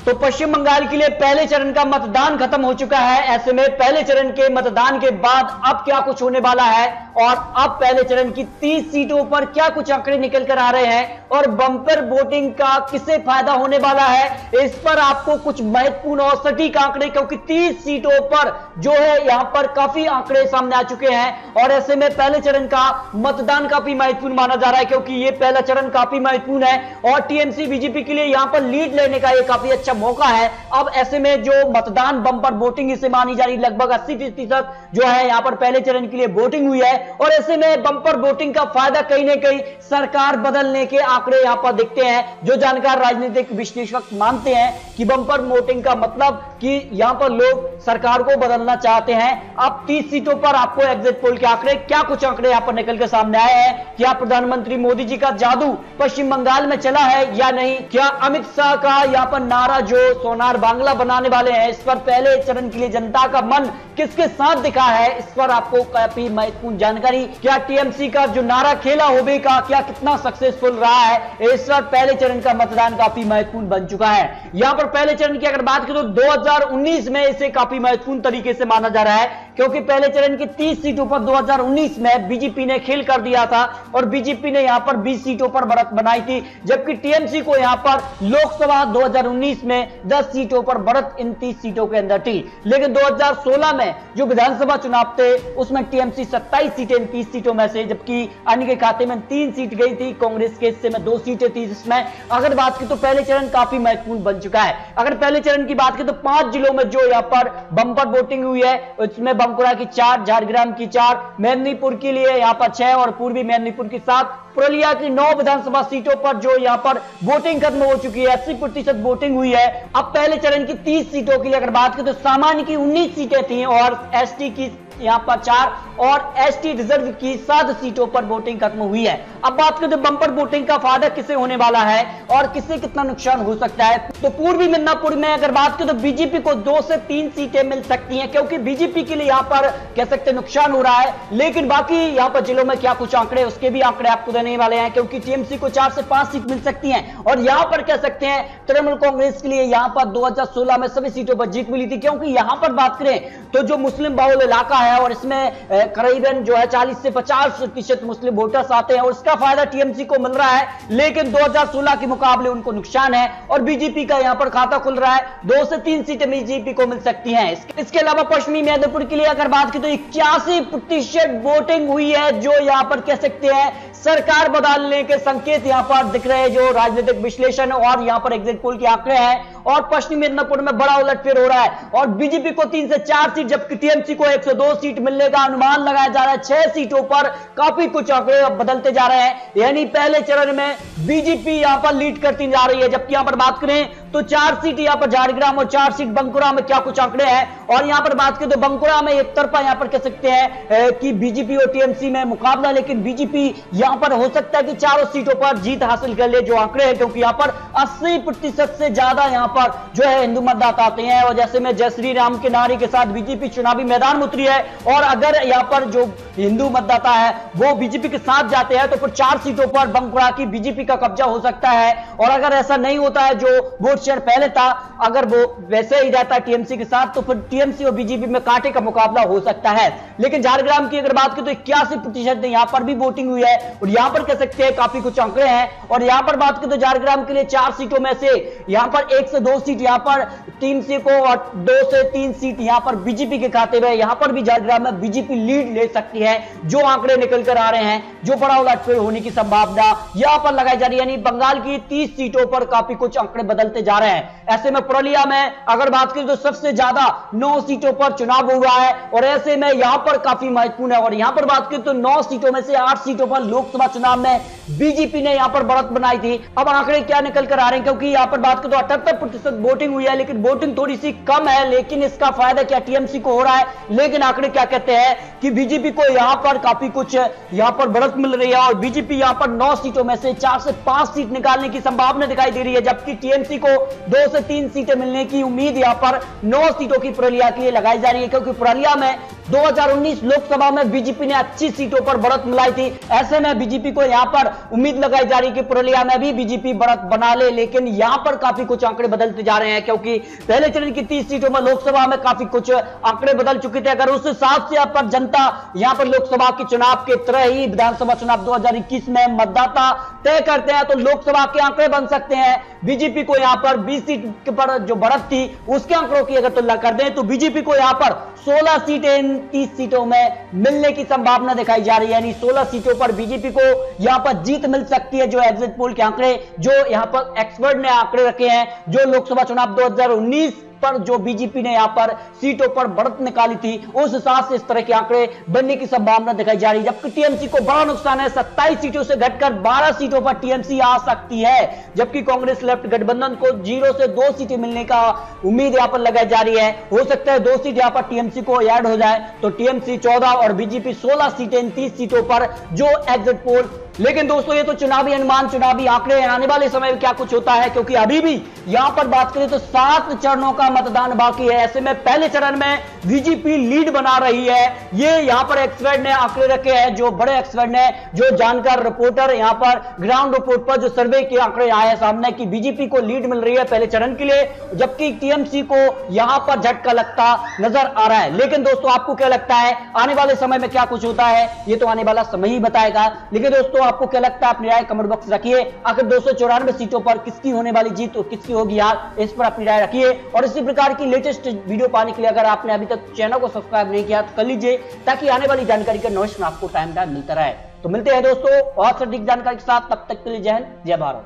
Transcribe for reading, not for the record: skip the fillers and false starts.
तो पश्चिम बंगाल के लिए पहले चरण का मतदान खत्म हो चुका है। ऐसे में पहले चरण के मतदान के बाद अब क्या कुछ होने वाला है और अब पहले चरण की 30 सीटों पर क्या कुछ आंकड़े निकल कर आ रहे हैं और बंपर वोटिंग का किसे फायदा होने वाला है, इस पर आपको कुछ महत्वपूर्ण और सटीक आंकड़े, क्योंकि 30 सीटों पर जो है यहां पर काफी आंकड़े सामने आ चुके हैं और ऐसे में पहले चरण का मतदान काफी महत्वपूर्ण माना जा रहा है, क्योंकि ये पहला चरण काफी महत्वपूर्ण है और टीएमसी बीजेपी के लिए यहां पर लीड लेने का ये काफी अच्छा मौका है। अब ऐसे में जो मतदान बंपर वोटिंग इसे मानी जा रही, लगभग 80% जो है यहां पर पहले चरण के लिए वोटिंग हुई है और ऐसे में बंपर वोटिंग का फायदा कहीं ना कहीं सरकार बदलने के आंकड़े यहां पर दिखते हैं। जो जानकार राजनीतिक विश्लेषक मानते हैं कि बंपर वोटिंग का मतलब कि यहां पर लोग सरकार को बदलना चाहते हैं। अब 30 सीटों पर आपको एग्जिट पोल के आंकड़े, क्या कुछ आंकड़े यहां पर निकल के सामने आए हैं। क्या प्रधानमंत्री मोदी जी का जादू पश्चिम बंगाल में चला है या नहीं? क्या अमित शाह का यहां पर नारा जो सोनार बांग्ला बनाने वाले हैं, इस पर पहले चरण के लिए जनता का मन किसके साथ दिखा है, इस पर आपको काफी महत्वपूर्ण जानकारी। क्या टीएमसी का जो नारा खेला होबे का क्या कितना सक्सेसफुल रहा है, इस पर पहले चरण का मतदान काफी महत्वपूर्ण बन चुका है। यहां पर पहले चरण की अगर बात करें तो 2019 में इसे काफी महत्वपूर्ण तरीके से माना जा रहा है, क्योंकि पहले चरण की 30 सीटों पर 2019 में बीजेपी ने खेल कर दिया था और बीजेपी ने यहां पर 20 सीटों पर बढ़त बनाई थी, जबकि टीएमसी को यहां पर लोकसभा 2019 में 10 सीटों पर बढ़त इन 30 सीटों के अंदर थी। लेकिन 2016 में जो विधानसभा चुनाव थे उसमें टीएमसी 27 सीटें 30 सीटों में से, जबकि अन्य के खाते में 3 सीट गई थी, कांग्रेस के हिस्से में 2 सीटें थी। जिसमें अगर बात की तो पहले चरण काफी महत्वपूर्ण बन चुका है। अगर पहले चरण की बात करें तो 5 जिलों में जो यहां पर बंपर वोटिंग हुई है, उसमें बांकुरा की 4, झारग्राम की 4, मेदिनीपुर के लिए यहां पर 6 और पूर्वी मेदिनीपुर की 7, पुरुलिया की 9 विधानसभा सीटों पर जो यहां पर वोटिंग खत्म हो चुकी है, 80% वोटिंग हुई है। अब पहले चरण की 30 सीटों के लिए अगर बात करें तो सामान्य की 19 सीटें थी और एसटी की यहां पर 4 और एसटी रिजर्व की 7 सीटों पर वोटिंग खत्म हुई है। अब बात करें तो बंपर वोटिंग का फायदा किसे होने वाला है और किसे कितना नुकसान हो सकता है, तो पूर्वी मिदनापुर में अगर बात करें तो बीजेपी को 2 से 3 सीटें मिल सकती हैं, क्योंकि बीजेपी के लिए यहां पर कह सकते हैं नुकसान हो रहा है। लेकिन बाकी यहां पर जिलों में क्या कुछ आंकड़े, उसके भी आंकड़े आपको देने वाले हैं, क्योंकि टीएमसी को 4 से 5 सीट मिल सकती हैं और यहां पर कह सकते हैं तृणमूल कांग्रेस के लिए यहां पर 2016 में सभी सीटों पर जीत मिली थी, क्योंकि यहां पर बात करें तो जो मुस्लिम बहुल इलाका है और इसमें करीबन जो है 40 से 50% मुस्लिम वोटर्स आते हैं और इसका फायदा टीएमसी को मिल रहा है। लेकिन 2016 के मुकाबले उनको नुकसान है और बीजेपी का यहां पर खाता खुल रहा है, 2 से 3 सीटें बीजेपी को मिल सकती हैं। इसके अलावा पश्चिमी मेदिनीपुर के लिए अगर बात की तो 81% वोटिंग हुई है, जो यहां पर कह सकते हैं सरकार बदलने के संकेत यहां पर दिख रहे हैं, जो राजनीतिक विश्लेषण और यहां पर एग्जिट पोल के आंकड़े हैं। और पश्चिमी मेदिनीपुर में बड़ा उलटफेर हो रहा है और बीजेपी को 3 से 4 सीट, जबकि टीएमसी को 102 सीट मिलने का अनुमान लगाया जा रहा है। 6 सीटों पर काफी कुछ आंकड़े बदलते जा रहे हैं, यानी पहले चरण में बीजेपी यहां पर लीड करती जा रही है। जबकि यहां पर बात करें तो 4 सीट यहां पर झारग्राम और 4 सीट बंकुरा में क्या कुछ आंकड़े हैं। और यहां पर बात करें तो बंकुरा में एक तरफा यहां पर कह सकते हैं कि बीजेपी और टीएमसी में मुकाबला, लेकिन बीजेपी यहां पर हो सकता है कि चारों सीटों पर जीत हासिल कर ले, जो आंकड़े हैं, क्योंकि यहां पर 80% से ज्यादा यहां पर जो है हिंदू मतदाता आते हैं। और जैसे में जय श्री राम के नारे के साथ बीजेपी चुनावी मैदान में उतरी है और अगर यहां पर जो हिंदू मतदाता है वो बीजेपी के साथ जाते हैं तो फिर 4 सीटों पर बंकुरा की बीजेपी का कब्जा हो सकता है। और अगर ऐसा नहीं होता है, जो वोट शेयर पहले था, अगर वो वैसे ही रहता है टीएमसी के साथ, तो फिर टीएमसी और बीजेपी में कांटे का मुकाबला हो सकता है। लेकिन झारग्राम की अगर बात करें तो 81% यहां पर भी वोटिंग हुई है और यहां पर कह सकते हैं काफी कुछ आंकड़े हैं। और यहां पर बात करें तो झारग्राम के लिए 4 सीटों में से यहां पर 1 से 2 सीट यहां पर टीएमसी को और 2 से 3 सीट यहां पर बीजेपी के खाते में, यहां पर भी झारग्राम में बीजेपी लीड ले सकती है, जो आंकड़े निकल कर आ रहे हैं, जो बड़ा उलटफेर होने की संभावना यहां पर लगाई जा रही है। यानी बंगाल की 30 सीटों पर काफी कुछ आंकड़े बदलते जा रहे हैं। ऐसे में पुरुलिया में अगर बात करें तो सबसे ज्यादा 9 सीटों पर चुनाव हुआ है और ऐसे में यहां पर काफी महत्वपूर्ण है। और यहां पर बात करें तो 9 सीटों में से 8 सीटों पर लोकसभा चुनाव में बीजेपी ने यहां पर बढ़त बनाई थी। अब आंकड़े क्या निकल कर आ रहे हैं, क्योंकि यहां पर बात करें तो 78% वोटिंग हुई है, लेकिन वोटिंग थोड़ी सी कम है, लेकिन इसका फायदा क्या टीएमसी को हो रहा है। लेकिन आंकड़े क्या कहते हैं कि बीजेपी को यहां पर काफी कुछ यहां पर बढ़त मिल रही है और बीजेपी यहां पर 9 सीटों में से 4 से 5 सीट निकालने की संभावना दिखाई दे रही है, जबकि टीएमसी को 2 से 3 सीटें मिलने की उम्मीद यहां पर 9 सीटों की पुरुलिया के लिए लगाई जा रही है, क्योंकि पुरुलिया में 2019 लोकसभा में बीजेपी ने अच्छी सीटों पर बढ़त मिलाई थी। ऐसे में बीजेपी को यहां पर उम्मीद लगाई जा रही है कि पुरुलिया में भी बीजेपी बढ़त बना ले, लेकिन यहां पर काफी कुछ आंकड़े बदलते जा रहे हैं, क्योंकि पहले चरण की 30 सीटों में लोकसभा में काफी कुछ आंकड़े बदल चुके थे। अगर उस हिसाब से यहां पर जनता यहां पर लोकसभा के चुनाव के तरह ही विधानसभा चुनाव 2021 में मतदाता तय करते हैं तो लोकसभा के आंकड़े बन सकते हैं। बीजेपी को यहां पर 20 सीट पर जो बढ़त थी उसके आंकड़ों की अगर तुलना कर दें तो बीजेपी को यहां पर 16 सीटें इन 30 सीटों में मिलने की संभावना दिखाई जा रही है, यानी 16 सीटों पर बीजेपी को यहां पर जीत मिल सकती है। जो एग्जिट पोल के आंकड़े जो यहां पर एक्सपर्ट ने आंकड़े रखे हैं, जो लोकसभा चुनाव 2019 पर जो बीजेपी ने यहां पर सीटों पर बढ़त निकाली थी, उस हिसाब से इस तरह के आंकड़े बनने की संभावना दिखाई जा रही है। जबकि टीएमसी को बड़ा नुकसान है, 27 सीटों से घटकर 12 सीटों पर टीएमसी आ सकती है, जबकि कांग्रेस लेफ्ट गठबंधन को 0 से 2 सीटें मिलने का उम्मीद यहां पर लगाई जा रही है। हो सकता है 2 सीट यहां पर टीएमसी को ऐड हो जाए तो टीएमसी 14 और बीजेपी 16 सीटें इन 30 सीटों पर जो एग्जिट पोल। लेकिन दोस्तों ये तो चुनावी अनुमान, चुनावी आंकड़े, आने वाले समय में क्या कुछ होता है, क्योंकि अभी भी यहां पर बात करें तो 7 चरणों का मतदान बाकी है। ऐसे में पहले चरण में बीजेपी लीड बना रही है। ये यहां पर एक्सपर्ट ने आंकड़े रखे हैं, जो बड़े एक्सपर्ट ने, जो जानकार रिपोर्टर यहां पर ग्राउंड रिपोर्ट पर जो सर्वे के आंकड़े आए हैं सामने कि बीजेपी को लीड मिल रही है पहले चरण के लिए, जबकि टीएमसी को यहां पर झटका लगता नजर आ रहा है। लेकिन दोस्तों आपको क्या लगता है आने वाले समय में क्या कुछ होता है, ये तो आने वाला समय ही बताएगा। लेकिन दोस्तों आपको क्या लगता है अपनी राय कमेंट बॉक्स रखिए। आखिर 294 सीटों पर किसकी होने वाली जीत और किसकी होगी यार, इस पर अपनी राय रखिए। और इसी प्रकार की लेटेस्ट वीडियो पाने के लिए अगर आपने अभी तक चैनल को सब्सक्राइब नहीं किया तो कर लीजिए, ताकि आने वाली जानकारी का नोटिफिकेशन आपको टाइम टाइम मिलता रहे। तो मिलते हैं दोस्तों और सटीक जानकारी के साथ, तब तक के लिए जय हिंद, जय भारत।